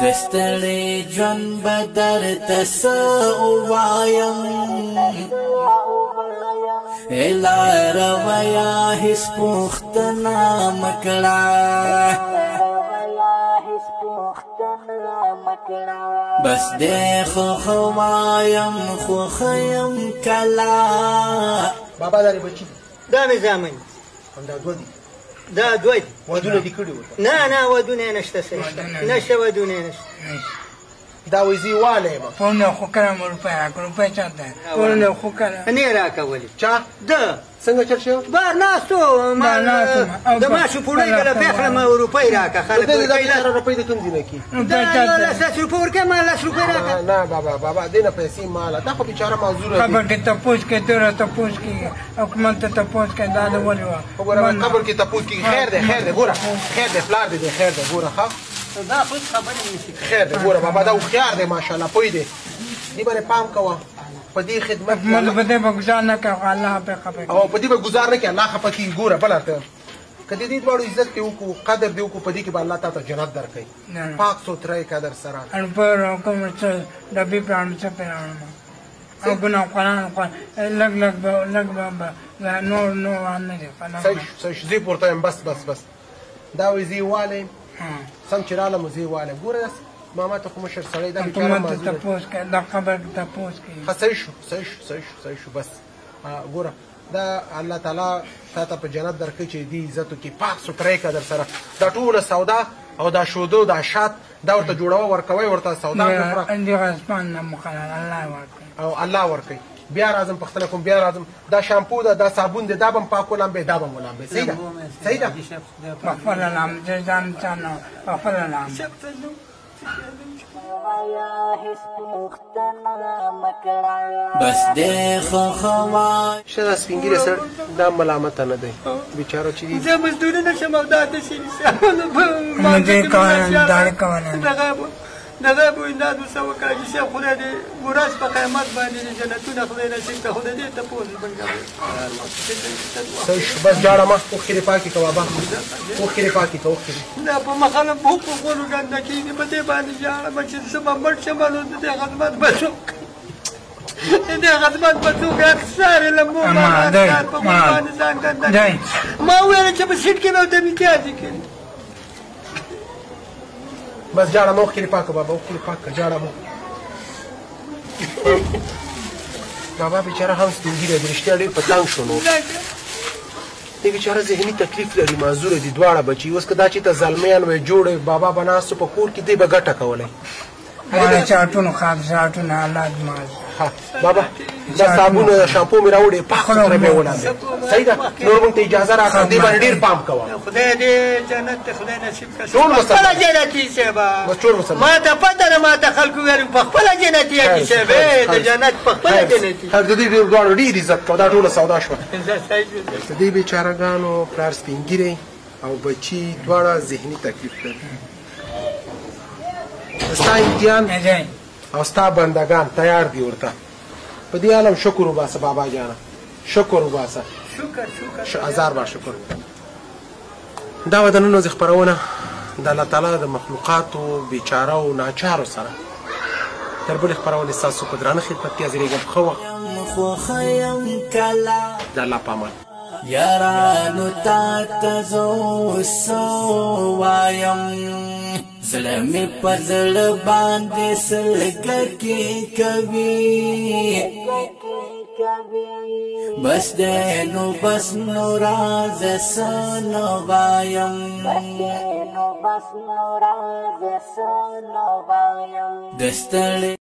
دستړي ژوند به درته څه ووایم لار ویا هیڅ پوښتنه مه کړه بس دې خو وایم خوښ یم کله بابا دا بچي دا مې زامن همدا دوه دي دا دوه دي ودونه دي کړي ورته نه ودونه یې نشته نشته ودونه یې نشته دا وایي واله یم پونه خو کړم روپۍ چاته پونه خو کړم نه راکولې چا ده څنګه چل شو بار ناستو د ماشو پوړۍ کله پېخلم روپۍ راکړه خلک روپۍ د کوم ځای نه کي لس روپۍ ورکړه ما لس روپۍ راکړه نه بابا دې نه پیسې ماله دا خو بیچاره معذوره دي قبر کې تپوس کې دوره تپوس کې حکومت ته تپوس کې دا د ولې وه وګوره قبر کې تپوس کې خیر دی ګوره خیر دی پلار دی خیر دی ګوره ښه دا خو خبرې نشي خیر دی ګوره بابا دا هوښیار دی ماشاءالله پوه دی دې باندې پام کوه په دې خدمت مطلب په دې به ګزار نه کوه الله په خبر او په دې به ګزار نه کوي الله خفه کېږي ګوره بله ته که د دې دواړو عزت دې وکړو قدر دې وکړو په دې کې به الله تا ته جنت درکوي پاک سوتره یې قدر سره پر کوم څه ډبې پرانو څه پرانو او ګناه قرآن لږ به نور نه دی صحیح شو زه پورته یم بس دا وایي زه یې والی سم چې رالم زه یې والی ګوره ماما ته خو مشر سړی دا بیچاره معذور تپوس کوي دا قبر تپوس کوي صحیح شو بس ګوره دا الله تعالی تا ته په جنت درکړي چې دې عزت وکړي پاک سوتره یې قدر سره دا ټوله سودا او دا شودو دا شات دا ورته جوړوه ورکوئ ورته سودا دغه اسمان نه مقرر الله ورکوي او الله ورکوي بیا راځم پښتنه کوم بیا راځم دا شامپو ده دا صابون دی دا به م پاک ولامبې دا به م ولامبې صحیح ده بخپله لامبې ځان چانه بخپله لامبې بس دې خو وای شه دا سپین ږیری سړی دا ملامته نه دی بیچاره چې دي زه مزدوري نه شم او دا داسې دغه به دا دوسه وکړه چې صاحب خدای دې ورځ په قیامت باندې د جنتونه خدای نصیب کړه خدای دې تپوس صحیح شو بس جاړه مه اوښکې دې پاکې کوه بابا اوښکې دې پاکې کوه اوښکې دې دا په مخالف حقوقونو ګنده کېږي په دې باندې ژاړم چې زه به مړ شم نو د دې خدمت به څوک د دې خدمت به څوک اخسار یې له مور په مور باندې ځان ګنده ما وویل چې په سیټ کې مې ورته امتیازي کړي بس جاړه مه اوښکې دې پاکه بابا اوښکې دې پاکه جاړه مه بابا بیچاره هم سپین ږیری دی رښتیا ډېر په تنګ شو نو دې بیچاره ذهني تکلیف لري معذوره دي دواړه بچي اوس که دا چې ته زلمیان وی جوړ بابا به ناست په کور کې دی به ګټه کولی ماله چاټونو خاطراتونه حالات مال بابا دا صابون او شامپو مې راوړې پاک سوتره مې ولامبې صحیح ده نور موږ ته اجازه راکړه دې باندې ډېر پام کوه خدای دې جنت ته خدای نصیب کړه خپله جنتي صاحبه ما ته پته ده ما ته خلکو ویل په خپله جنتي حاجي صاحب د جنت په خپله جنتي د دې دواړو ډېر عزت کوه دا ټوله سودا شوه د دې بیچارهګانو پلار سپین ږیری او بچي دواړه ذهني تکلیف لري ستا امتحان او ستا بندگان تیار دي ورته په دې عالم شکر وباسه بابا جانه شکر وباسه هزار بار شکر دا وه د نن ورځې خپرونه د الله تعالی د مخلوقاتو بیچاره او ناچارو سره تر بلې خپرونې ستاسو په درانه خدمت کې حاضرېږم ښه وخت د الله په امان یارانو تا ته زه څه وایم زړه مې په زړه باندې سلګکې کوي بس دی نو بس نو راځه څه نه وایم د ستړي